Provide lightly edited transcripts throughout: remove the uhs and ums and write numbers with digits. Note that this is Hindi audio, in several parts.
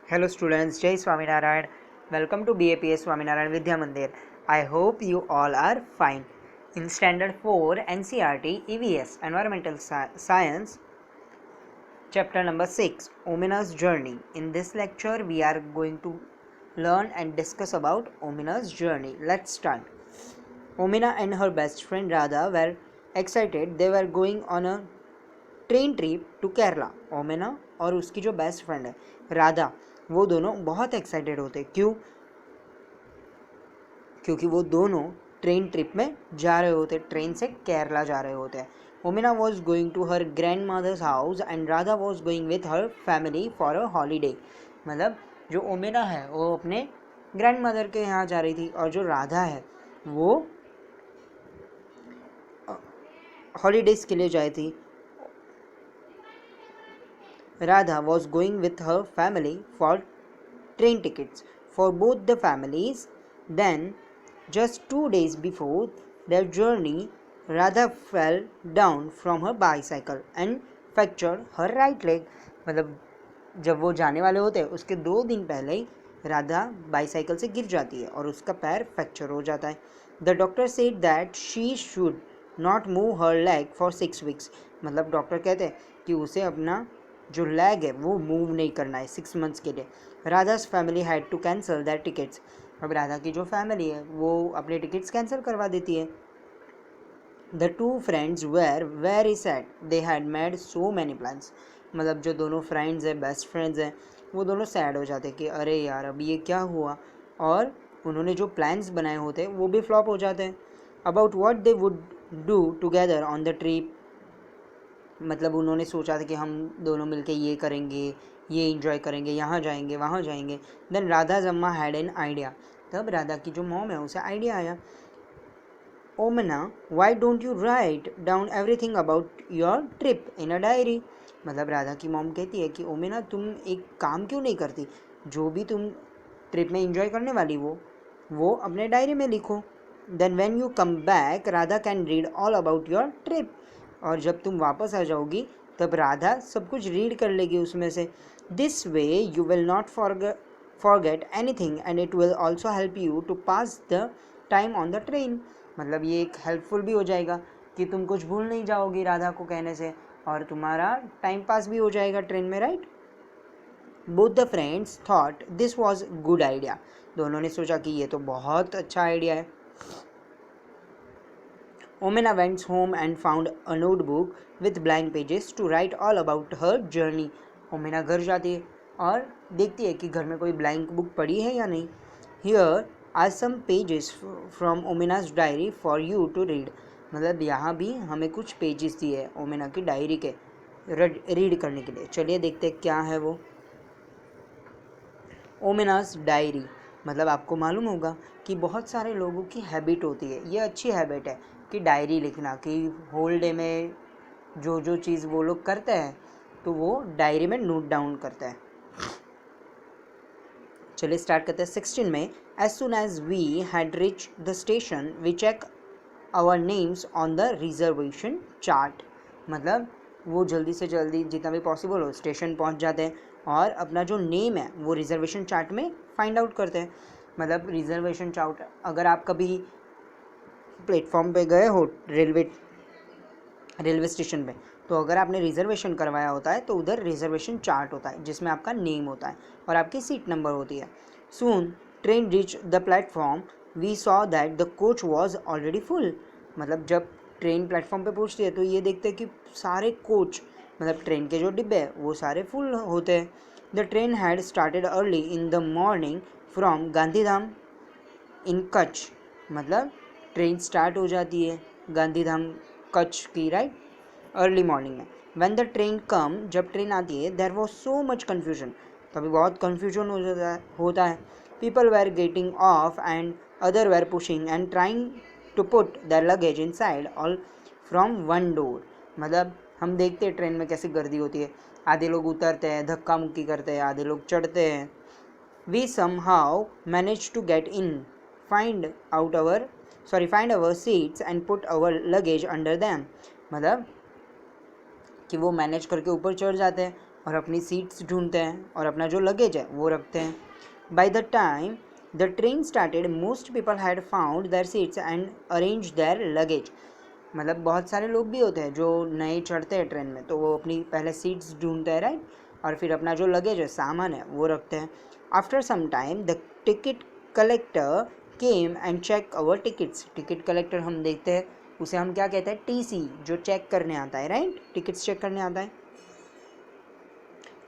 Hello students, Jai Swaminarayan. Welcome to BAPS Swaminarayan Vidya Mandir. I hope you all are fine. In Standard 4 NCERT EVS Environmental Science Chapter number 6 Omina's Journey. In this lecture we are going to learn and discuss about Omina's journey. Let's start. Omina and her best friend Radha were excited. They were going on a train trip to Kerala. Omana और उसकी जो बेस्ट फ्रेंड है राधा, वो दोनों बहुत एक्साइटेड होते. क्योंकि वो दोनों ट्रेन ट्रिप में जा रहे होते, ट्रेन से केरला जा रहे होते हैं. Omana was going to her grandmother's house and Radha was going with her family for a holiday. मतलब जो ओमेना है वो अपने ग्रैंड मदर के यहाँ जा रही थी और जो राधा है वो हॉलीडेज के लिए जाई थी. Radha was going with her family for train tickets for both the families. Then, just 2 days before their journey, Radha fell down from her bicycle and fractured her right leg. मतलब जब वो जाने वाले होते हैं उसके 2 दिन पहले ही राधा बाईसाइकिल से गिर जाती है और उसका पैर फ्रैक्चर हो जाता है. The doctor said that she should not move her leg for 6 weeks. मतलब डॉक्टर कहते हैं कि उसे अपना जो लैग है वो मूव नहीं करना है 6 months के लिए. Radha's family had to cancel that tickets. अब राधा की जो फैमिली है वो अपने टिकट्स कैंसिल करवा देती है. The two friends were very sad. They had made so many plans. मतलब जो दोनों फ्रेंड्स हैं, बेस्ट फ्रेंड्स हैं, वो दोनों सैड हो जाते कि अरे यार अब ये क्या हुआ, और उन्होंने जो प्लान्स बनाए होते हैं वो भी फ्लॉप हो जाते हैं. About what they would do together on the trip. मतलब उन्होंने सोचा था कि हम दोनों मिलके ये करेंगे, ये इंजॉय करेंगे, यहाँ जाएंगे, वहाँ जाएंगे. देन राधा अम्मा हैड एन आइडिया. तब राधा की जो मॉम है उसे आइडिया आया. Omana, why don't you write down everything about your trip in a diary. मतलब राधा की मॉम कहती है कि ओमेना तुम एक काम क्यों नहीं करती, जो भी तुम ट्रिप में इंजॉय करने वाली वो अपने डायरी में लिखो. Then when you come back Radha can read all about your trip. और जब तुम वापस आ जाओगी तब राधा सब कुछ रीड कर लेगी उसमें से. This way you will not forget anything and it will also help you to pass the time on the train. मतलब ये एक हेल्पफुल भी हो जाएगा कि तुम कुछ भूल नहीं जाओगी राधा को कहने से, और तुम्हारा टाइम पास भी हो जाएगा ट्रेन में, right. Both the friends thought this was good idea. दोनों ने सोचा कि ये तो बहुत अच्छा आइडिया है. Omena went home and found a notebook with blank pages to write all about her journey. Omena घर जाती है और देखती है कि घर में कोई ब्लैंक बुक पड़ी है या नहीं. Here are some pages from Omena's diary for you to read. मतलब यहाँ भी हमें कुछ पेजेस दिए हैं ओमेना की डायरी के रीड करने के लिए. चलिए देखते हैं क्या है वो. ओमेना's डायरी. मतलब आपको मालूम होगा कि बहुत सारे लोगों की हैबिट होती है, ये अच्छी हैबिट है कि डायरी लिखना, कि होल डे में जो जो चीज़ वो लोग करते हैं तो वो डायरी में नोट डाउन करते हैं. चलिए स्टार्ट करते हैं 16 में. As soon as we had reach the station we check our names on the reservation chart. मतलब वो जल्दी से जल्दी जितना भी पॉसिबल हो स्टेशन पहुंच जाते हैं और अपना जो नेम है वो रिजर्वेशन चार्ट में फाइंड आउट करते हैं. मतलब रिजर्वेशन चार्ट, अगर आप कभी प्लेटफॉर्म पे गए हो रेलवे स्टेशन पे, तो अगर आपने रिजर्वेशन करवाया होता है तो उधर रिजर्वेशन चार्ट होता है जिसमें आपका नेम होता है और आपकी सीट नंबर होती है. Soon train reach the platform we saw that the coach was already full. मतलब जब ट्रेन प्लेटफॉर्म पे पहुंचती है तो ये देखते हैं कि सारे कोच, मतलब ट्रेन के जो डिब्बे हैं वो सारे फुल होते हैं. The train had started early in the morning from Gandhidham in Kutch. मतलब ट्रेन स्टार्ट हो जाती है गांधीधाम कच्छ की, राइट, अर्ली मॉर्निंग में. व्हेन द ट्रेन कम, जब ट्रेन आती है, there was so much confusion. तभी बहुत कन्फ्यूजन होता है. People were getting off and other were pushing and trying to put their luggage inside all from one door. मतलब हम देखते हैं ट्रेन में कैसी गर्दी होती है, आधे लोग उतरते हैं, धक्का मुक्की करते हैं, आधे लोग चढ़ते हैं. We somehow managed to get in, find our seats and put our luggage under them. मतलब कि वो मैनेज करके ऊपर चढ़ जाते हैं और अपनी सीट्स ढूंढते हैं और अपना जो लगेज है वो रखते हैं. By the time the train started most people had found their seats and arrange their luggage. मतलब बहुत सारे लोग भी होते हैं जो नए चढ़ते हैं ट्रेन में, तो वो अपनी पहले सीट्स ढूंढते हैं, राइट, और फिर अपना जो लगेज है, सामान है, वो रखते हैं. After some time the ticket collector came and check our tickets. Ticket collector हम देखते हैं, उसे हम क्या कहते हैं, टीसी, जो चेक करने आता है, राइट, टिकट्स चेक करने आता है.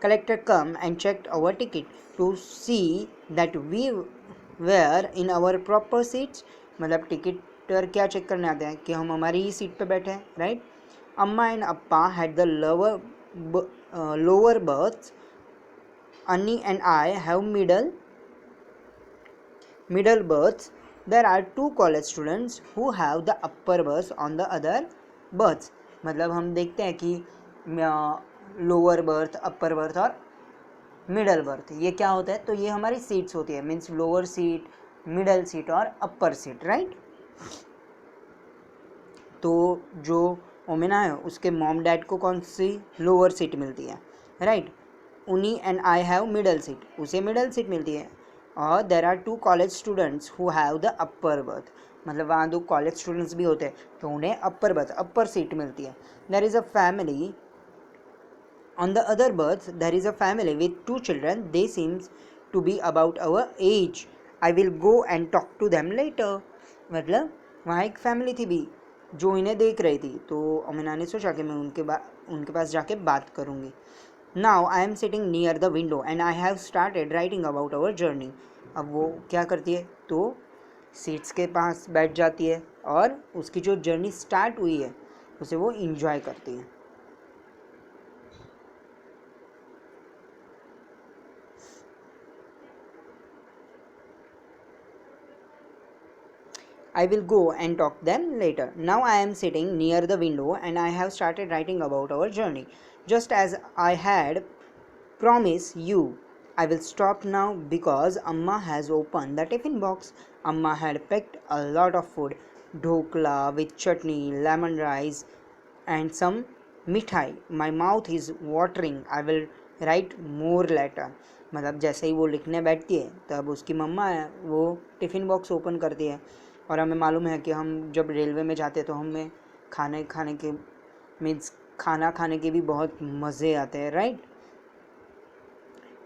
Collector come and check our ticket to see that we were in our proper seats. मतलब टिकटर क्या चेक करने आते हैं कि हम हमारी ही सीट पे बैठे हैं, right. Amma and Appa had the lower berths. Anni and I have middle berths. There are two college students who have the upper berths on the other berths. मतलब हम देखते हैं कि लोअर बर्थ, अपर बर्थ और मिडल बर्थ, ये क्या होता है, तो ये हमारी सीट्स होती है, means lower seat, middle seat और अपर सीट, राइट. तो जो ओमेना है उसके मॉम डैड को कौन सी लोअर सीट मिलती है, right. Unni and I have middle seat, उसे मिडल सीट मिलती है. और there are two college students who have the upper berth. मतलब वहाँ दो कॉलेज स्टूडेंट्स भी होते हैं तो उन्हें अपर बर्थ, अपर सीट मिलती है. There is a family on the other berth. There is a family with 2 children. They seems to be about our age. I will go and talk to them later. मतलब वहाँ एक फैमिली थी भी जो इन्हें देख रही थी, तो अमीना ने सोचा कि मैं उनके पास जाके बात करूँगी. Now I am sitting near the window and I have started writing about our journey. अब वो क्या करती है, तो सीट्स के पास बैठ जाती है और उसकी जो जर्नी स्टार्ट हुई है उसे वो इंजॉय करती है. I will go and talk them later. Now I am sitting near the window and I have started writing about our journey. Just as I had promised you, I will stop now because Amma has opened the tiffin box. Amma had packed a lot of food, dhokla with chutney, lemon rice and some mithai. My mouth is watering. I will write more later. मतलब जैसे ही वो लिखने बैठती है तब उसकी मम्मा है वो टिफ़िन बॉक्स ओपन करती है. और हमें मालूम है कि हम जब रेलवे में जाते हैं तो हमें खाने के मीन्स खाना खाने के भी बहुत मज़े आते हैं, राइट.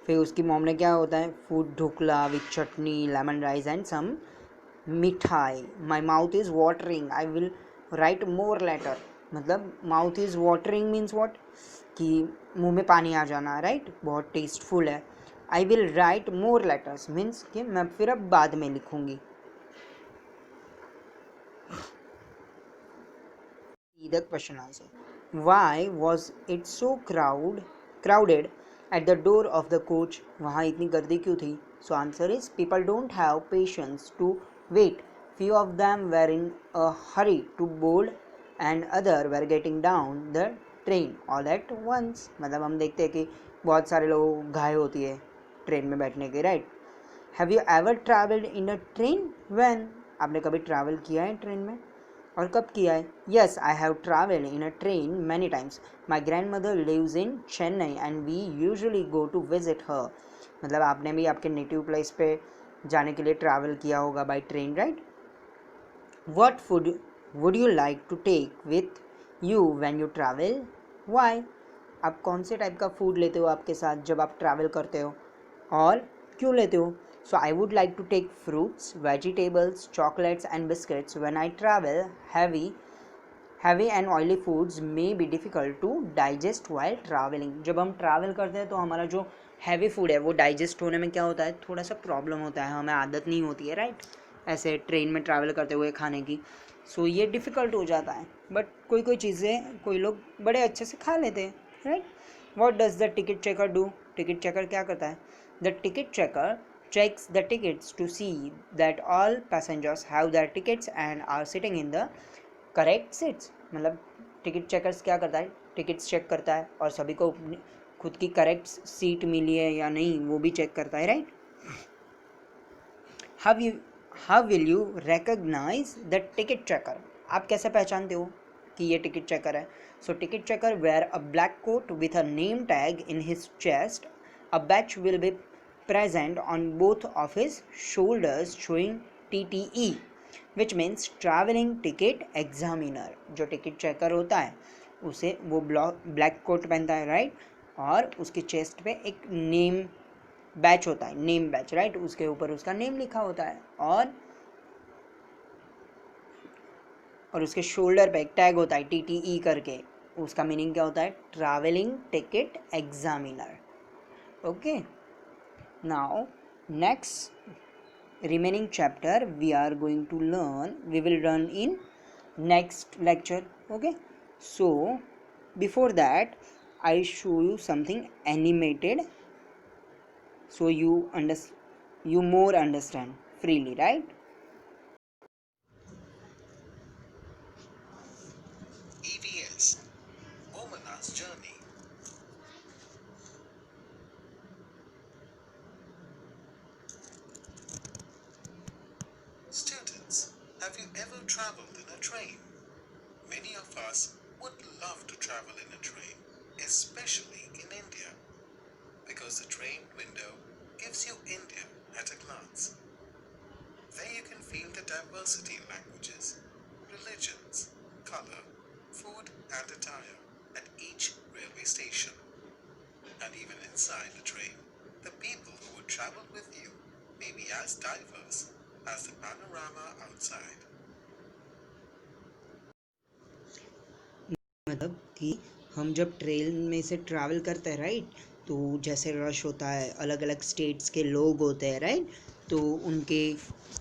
फिर उसकी मॉम ने क्या होता है, food dhokla with chutney, lemon rice and some mithai. My mouth is watering. I will write more later. मतलब mouth is watering means what, कि मुंह में पानी आ जाना, राइट, बहुत टेस्टफुल है. आई will write more letters means कि मैं फिर अब बाद में लिखूँगी. The question answer. Why was it so crowded at the door of the coach? वहाँ इतनी गर्दी क्यों थी? So answer is people don't have patience to wait. Few of them were in a hurry to board and other were getting down the train all at once. मतलब हम देखते हैं कि बहुत सारे लोग घायल होती है ट्रेन में बैठने के, right. Have you ever traveled in a train? When? आपने कभी ट्रैवल किया है ट्रेन में और कब किया है? Yes, I have traveled in a train many times. My grandmother lives in Chennai and we usually go to visit her. मतलब आपने भी आपके नेटिव प्लेस पे जाने के लिए ट्रैवल किया होगा by train, right. What food would you like to take with you when you travel? Why? आप कौन से टाइप का फूड लेते हो आपके साथ जब आप ट्रैवल करते हो और क्यों लेते हो? So I would like to take fruits, vegetables, chocolates and biscuits when I travel. Heavy and oily foods may be difficult to digest while traveling. जब हम ट्रैवल करते हैं तो हमारा जो हैवी फूड है वो डाइजेस्ट होने में क्या होता है, थोड़ा सा प्रॉब्लम होता है, हमें आदत नहीं होती है, राइट, ऐसे ट्रेन में ट्रैवल करते हुए खाने की. सो ये डिफ़िकल्ट हो जाता है, बट कोई चीज़ें कोई लोग बड़े अच्छे से खा लेते हैं, right. What does the ticket checker do? Ticket checker क्या करता है? The ticket checker checks the tickets to see that all passengers have their tickets and are sitting in the correct seats. मतलब टिकट चेकर्स क्या करता है, टिकट्स चेक करता है और सभी को खुद की करेक्ट सीट मिली है या नहीं वो भी चेक करता है, right. How will you recognise the ticket checker? आप कैसे पहचानते हो कि ये टिकट चेकर है? So ticket checker wear a black coat with a name tag in his chest. A badge will be present on both of his shoulders showing TTE, which means traveling ticket examiner. जो टिकट चेकर होता है उसे वो ब्लैक कोट पहनता है, राइट, और उसके चेस्ट पे एक नेम बैच होता है, नेम बैच, राइट, उसके ऊपर उसका नेम लिखा होता है, और उसके शोल्डर पे एक टैग होता है TTE करके. उसका मीनिंग क्या होता है? Travelling ticket examiner. Okay, now next remaining chapter we are going to learn, we will learn in next lecture. Okay, so before that I show you something animated so you more understand freely, right? EVS, Omana's Journey. Students, have you ever traveled in a train? Many of us would love to travel in a train, especially in India, because the train window gives you India at a glance. There you can feel the diversity in languages, religions, color, food and attire at each railway station. And even inside the train, the people who would travel with you may be as diverse as the panorama outside. मतलब कि हम जब ट्रेन में से ट्रैवल करते हैं, राइट, तो जैसे रश होता है, अलग अलग स्टेट्स के लोग होते हैं, राइट, तो उनके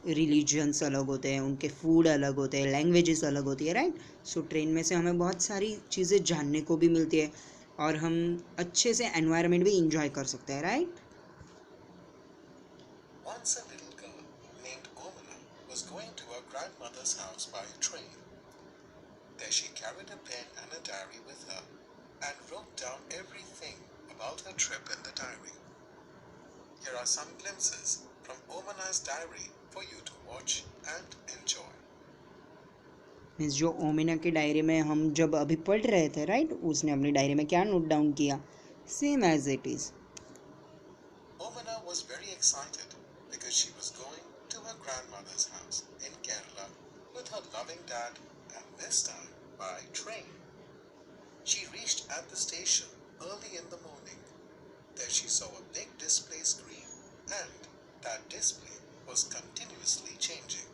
रिलीजन्स अलग होते हैं, उनके फूड अलग होते हैं, लैंग्वेजेस अलग होती है, राइट. सो ट्रेन में से हमें बहुत सारी चीज़ें जानने को भी मिलती है और हम अच्छे से एनवायरनमेंट भी इंजॉय कर सकते हैं, right. Once a little girl named Omana was going to her grandmother's house by a train. There she carried a pen and a diary with her and wrote down everything about her trip in the diary. Here are some glimpses from Omana's diary for you to watch and enjoy. Means जो ओमिना की डायरी में हम जब अभी पढ़ रहे थे, राइट, उसने अपनी डायरी में क्या नोट डाउन किया? Same as it is. Omana was very excited because she was going to her grandmother's house in Kerala with her loving dad, and this time by train. She reached at the station early in the morning. There she saw a big display screen, and that display was continuously changing.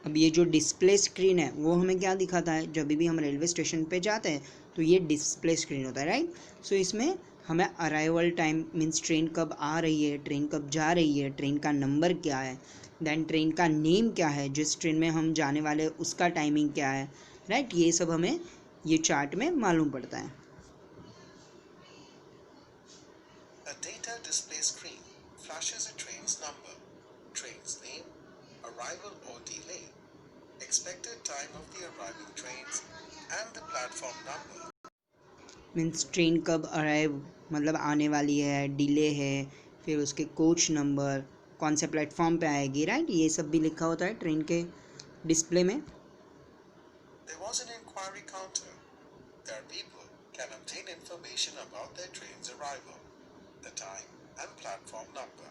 अब ये जो डिस्प्ले स्क्रीन है वो हमें क्या दिखाता है? जब भी हम रेलवे स्टेशन पे जाते हैं तो ये डिस्प्ले स्क्रीन होता है, राइट. सो इसमें हमें अराइवल टाइम मीन्स ट्रेन कब आ रही है, ट्रेन कब जा रही है, ट्रेन का नंबर क्या है, देन ट्रेन का नेम क्या है, जिस ट्रेन में हम जाने वाले उसका टाइमिंग क्या है, राइट. ये सब हमें ये चार्ट में मालूम पड़ता है. A data display screen flashes a train's number, train's name, arrival or delay, expected time of the arriving trains, and the platform number. Means train कब अराइव मतलब आने वाली है, डिले है, फिर उसके कोच नंबर, कौन से प्लेटफॉर्म पे आएगी, राइट. ये सब भी लिखा होता है ट्रेन के डिस्प्ले में. There was an inquiry counter. There people can obtain information about their train's arrival, the time and platform number.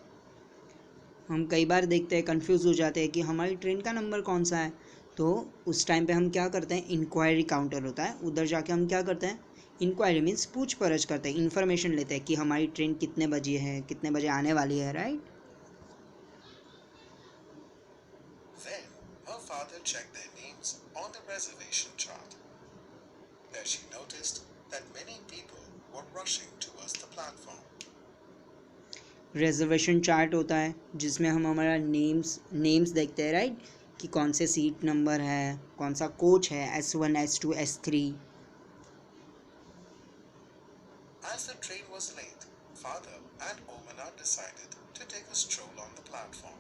हम कई बार देखते हैं, कंफ्यूज हो जाते हैं कि हमारी ट्रेन का नंबर कौन सा है. तो उस टाइम पे हम क्या करते हैं? इंक्वायरी काउंटर होता है, उधर जाके हम क्या करते हैं? इंक्वायरी मीन्स पूछ परछ करते हैं, इन्फॉर्मेशन लेते हैं कि हमारी ट्रेन कितने बजे है, कितने बजे आने वाली है, right. Then her father checked their names on the reservation chart. There she noticed that many people were rushing towards the platform. Reservation chart होता है जिसमें हम हमारा नेम्स देखते हैं, राइट, कि कौन से सीट नंबर है, कौन सा कोच है, S1 S2 S3. As the train was late, father and Omana decided to take a stroll on the platform.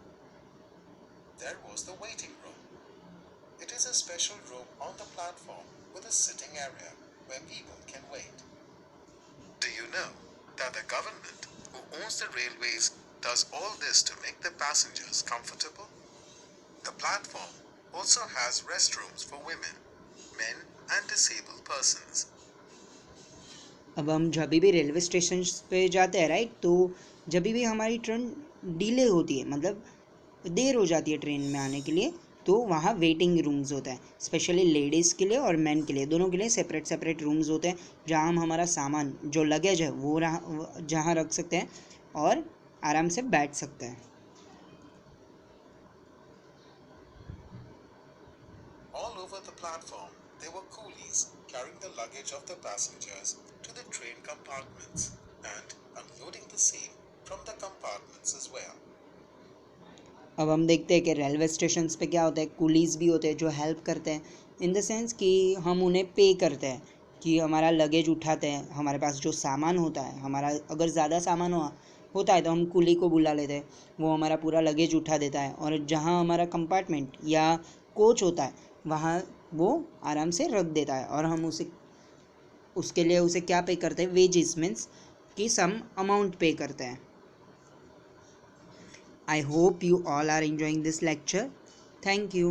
There was the waiting room. It is a special room on the platform with a sitting area where people can wait. Do you know that the government who owns the railways does all this to make the passengers comfortable? The platform also has restrooms for women. Men and disabled persons. अब हम जब भी रेलवे स्टेशन पे जाते हैं राइट, तो जब भी हमारी ट्रेन डिले होती है, मतलब देर हो जाती है ट्रेन में आने के लिए, तो वहाँ वेटिंग रूम्स होता है स्पेशली लेडीज़ के लिए और मैन के लिए, दोनों के लिए सेपरेट सेपरेट रूम्स होते हैं, जहाँ हम हमारा सामान जो लगेज है वो जहाँ रख सकते हैं और आराम से बैठ सकते हैं. All over the platform, there were coolies carrying the luggage of the passengers to the train compartments and unloading the same from the compartments as well. अब हम देखते हैं कि रेलवे स्टेशन पे क्या होता है, कुलीज़ भी होते हैं जो हेल्प करते हैं, इन द सेंस कि हम उन्हें पे करते हैं कि हमारा लगेज उठाते हैं, हमारे पास जो सामान होता है, हमारा अगर ज़्यादा सामान होता है तो हम कुली को बुला लेते हैं, वो हमारा पूरा लगेज उठा देता है, और जहाँ हमारा कंपार्टमेंट या कोच होता है वहाँ वो आराम से रख देता है, और हम उसके लिए उसे क्या पे करते हैं, वेजेस मीन्स कि सम अमाउंट पे करते हैं. I hope you all are enjoying this lecture. Thank you.